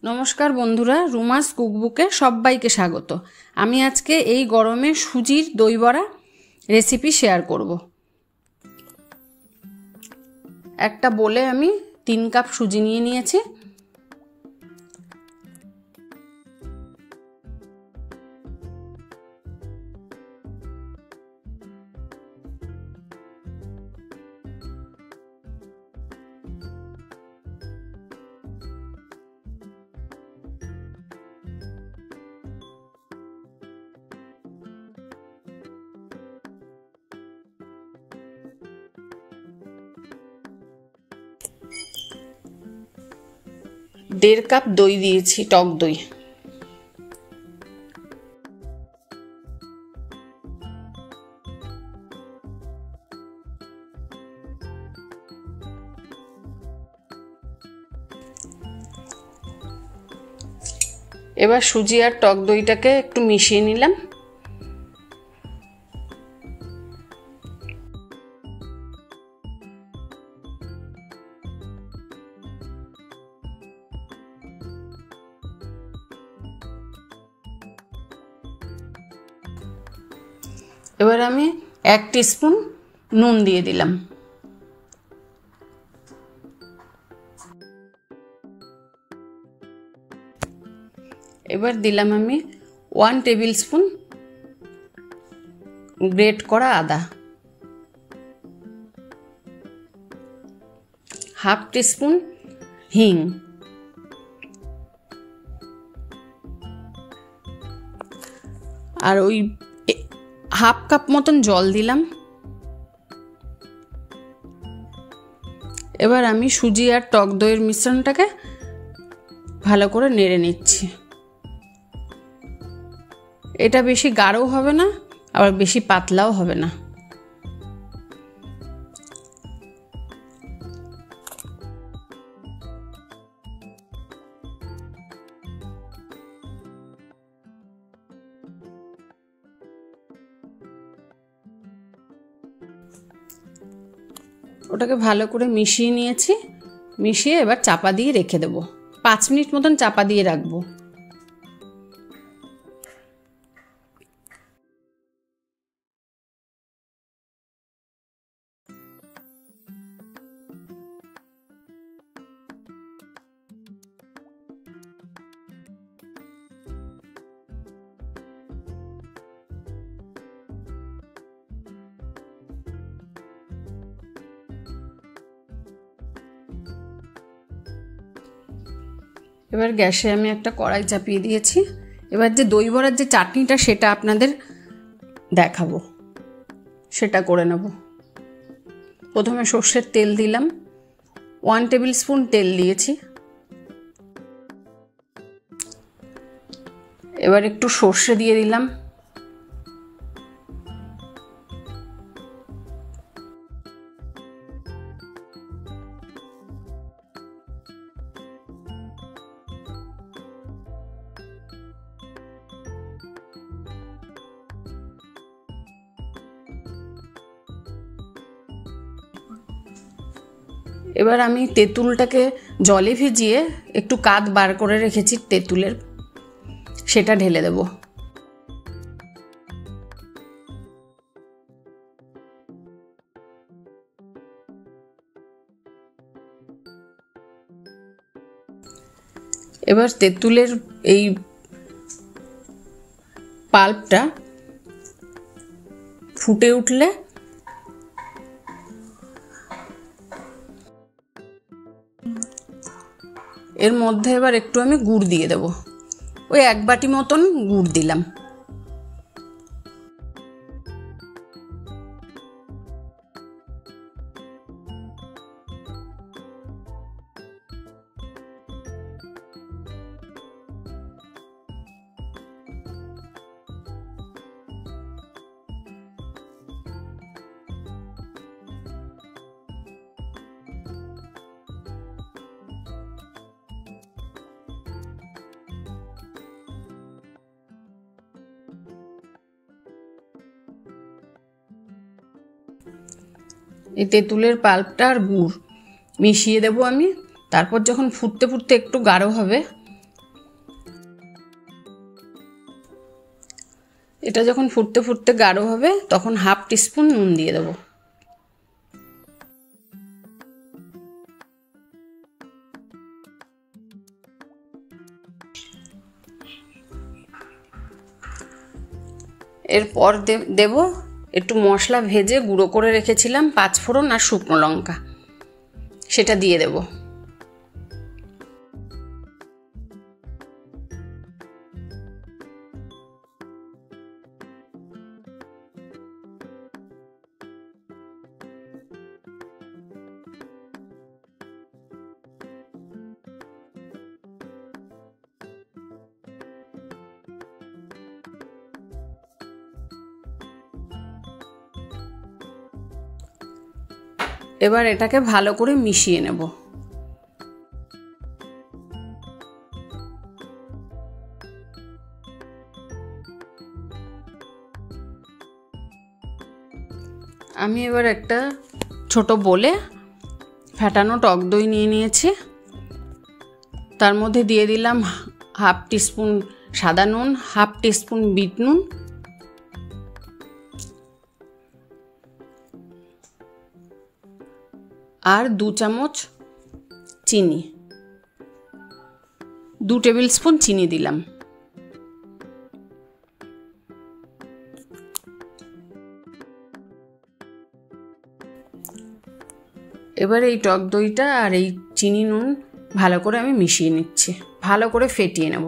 নমস্কার বন্ধুরা, রুমাস কুকবুকে সবাইকে স্বাগত। আমি আজকে এই গরমে সুজির দই বড়া রেসিপি শেয়ার করব। একটা বোলে আমি 3 কাপ সুজি নিয়ে নিয়েছি। দেড় কাপ দই দিয়েছি, টক দই। এবার সুজি আর টক দইটাকে একটু মিশিয়ে নিলাম। এবার আমি 1 টিস্পুন নুন দিয়ে দিলাম। এবার দিলাম আমি 1 টেবিল স্পুন গ্রেট করা আদা, হাফ টিস্পুন হিং, আর ওই হাফ কাপ মতন জল দিলাম। এবার আমি সুজি আর টক দইয়ের মিশ্রণটাকে ভালো করে নেড়ে নিচ্ছি। এটা বেশি গাঢ়ও হবে না, আবার বেশি পাতলাও হবে না। ওটাকে ভালো করে মিশিয়ে নিয়েছি। মিশিয়ে এবার চাপা দিয়ে রেখে দেবো। 5 মিনিট মতন চাপা দিয়ে রাখবো। এবার গ্যাসে আমি একটা কড়াই চাপিয়ে দিয়েছি। এবার যে দই বড়ার যে চাটনিটা সেটা আপনাদের দেখাবো, সেটা করে নেব। প্রথমে সর্ষের তেল দিলাম, 1 টেবিল স্পুন তেল দিয়েছি। এবার একটু সর্ষে দিয়ে দিলাম। এবার আমি তেঁতুলটাকে জলে ভিজিয়ে একটু কাত বার করে রেখেছি তেঁতুলের, সেটা ঢেলে দেব। এবার তেঁতুলের এই পাল্পটা ফুটে উঠলে এর মধ্যে এবার একটু আমি গুড় দিয়ে দেব। ওই 1 বাটি মতন গুড় দিলাম। এই তেঁতুলের পাল্পটা আর গুড় মিশিয়ে দেবো আমি। তারপর যখন ফুটতে ফুটতে একটু গাঢ় হবে এটা যখন ফুটতে ফুটতে গাঢ় হবে তখন 1/2 টিস্পুন নুন দিয়ে দেবো। এরপর দেব একটু মশলা ভেজে গুঁড়ো করে রেখেছিলাম, 5 ফোড়ন আর শুকনো লঙ্কা, সেটা দিয়ে দেব। এবার এটাকে ভালো করে মিশিয়ে নেব। আমি এবার একটা ছোট বোলে ফেটানো টক দই নিয়ে নিয়েছি, তার মধ্যে দিয়ে দিলাম 1/2 টিস্পুন সাদা নুন, 1/2 টিস্পুন বিট নুন, আর 2 চামচ চিনি, 2 টেবিল স্পুন চিনি দিলাম। এবার এই টক দইটা আর এই চিনি নুন ভালো করে আমি মিশিয়ে নিচ্ছি, ভালো করে ফেটিয়ে নেব।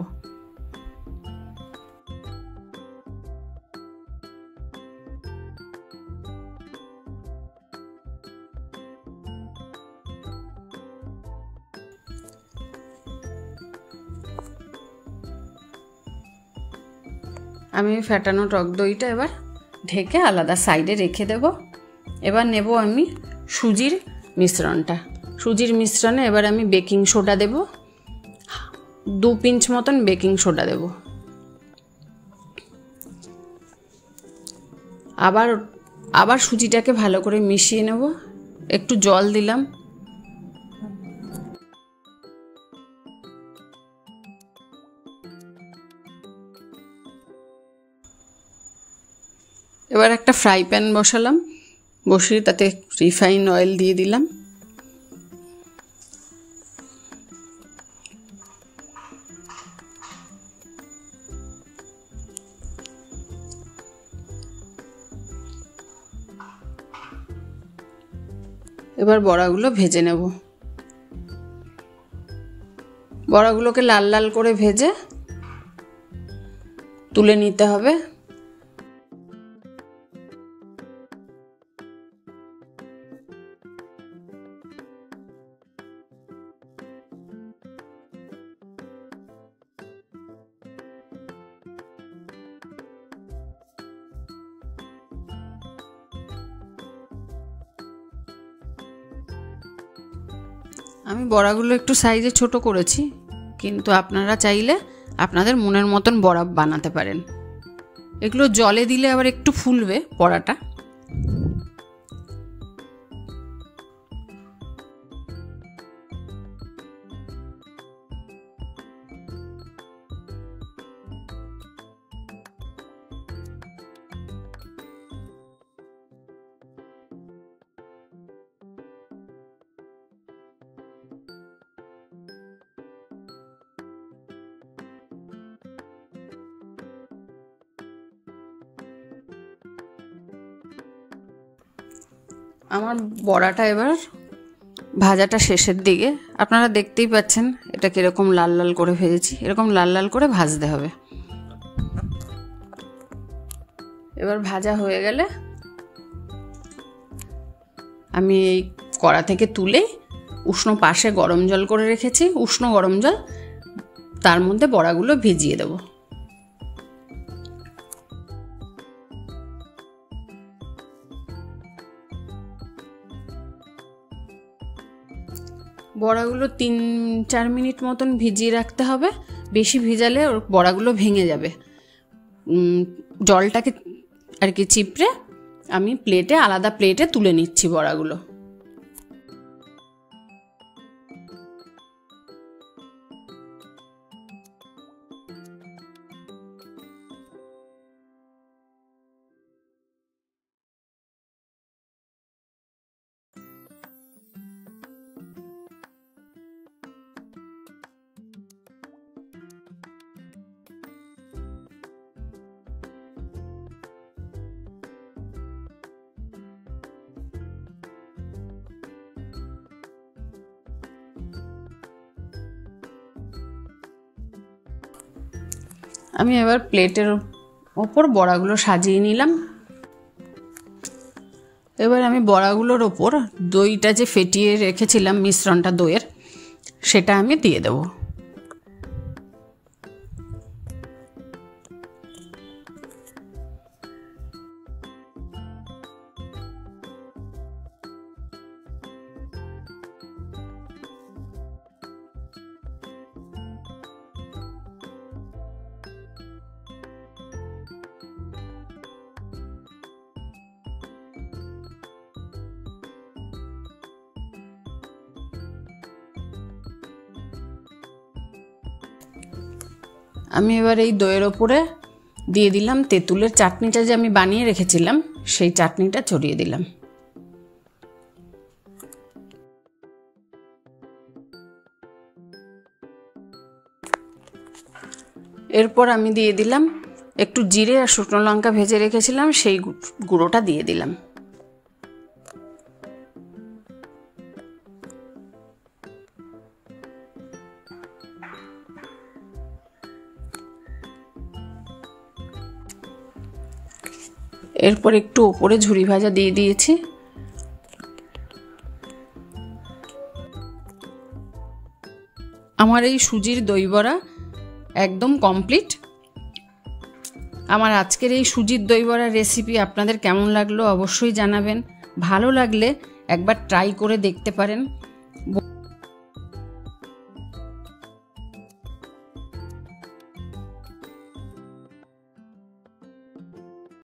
আমি ফেটানো টক দইটা এবার ঢেকে আলাদা সাইডে রেখে দেব। এবার নেব আমি সুজির মিশ্রণটা। সুজির মিশ্রণে এবার আমি বেকিং সোডা দেব, 2 পিঞ্চ মতন বেকিং সোডা দেব। আবার সুজিটাকে ভালো করে মিশিয়ে নেব, একটু জল দিলাম। এবার একটা ফ্রাই প্যান বসালাম, বসিয়ে তাতে রিফাইন অয়েল দিয়ে দিলাম। এবার বড়াগুলো ভেজে নেব। বড়াগুলোকে লাল লাল করে ভেজে তুলে নিতে হবে। আমি বড়াগুলো একটু সাইজে ছোট করেছি, কিন্তু আপনারা চাইলে আপনাদের মনের মতন বড়া বানাতে পারেন। এগুলো জলে দিলে আবার একটু ফুলবে বড়াটা। আমার বড়াটা এবার ভাজাটা শেষের দিকে, আপনারা দেখতেই পাচ্ছেন এটা কীরকম লাল লাল করে ভেজেছি। এরকম লাল লাল করে ভাজতে হবে। এবার ভাজা হয়ে গেলে আমি এই কড়া থেকে তুলে উষ্ণ পাশে গরম জল করে রেখেছি, উষ্ণ গরম জল, তার মধ্যে বড়াগুলো ভিজিয়ে দেবো। বড়াগুলো 3-4 মিনিট মতন ভিজিয়ে রাখতে হবে, বেশি ভিজালে ওর বড়াগুলো ভেঙে যাবে। জলটাকে আর কি চিপড়ে আমি আলাদা প্লেটে তুলে নিচ্ছি বড়াগুলো। আমি এবার প্লেটের ওপর বড়াগুলো সাজিয়ে নিলাম। এবার আমি বড়াগুলোর ওপর দইটা যে ফেটিয়ে রেখেছিলাম, মিশ্রণটা দইয়ের, সেটা আমি দিয়ে দেবো। আমি এবার এই দইয়ের ওপরে দিয়ে দিলাম তেঁতুলের চাটনিটা যে আমি বানিয়ে রেখেছিলাম, সেই চাটনিটা ছড়িয়ে দিলাম। এরপর আমি দিয়ে দিলাম একটু জিরে আর শুকনো লঙ্কা ভেজে রেখেছিলাম, সেই গুঁড়োটা দিয়ে দিলাম। এরপর একটু ওপরে ঝুরি ভাজা দিয়ে দিয়েছি। আমার এই সুজির দই বড়া একদম কমপ্লিট। আমার আজকের এই সুজির দই বড়ার রেসিপি আপনাদের কেমন লাগলো অবশ্যই জানাবেন। ভালো লাগলে একবার ট্রাই করে দেখতে পারেন।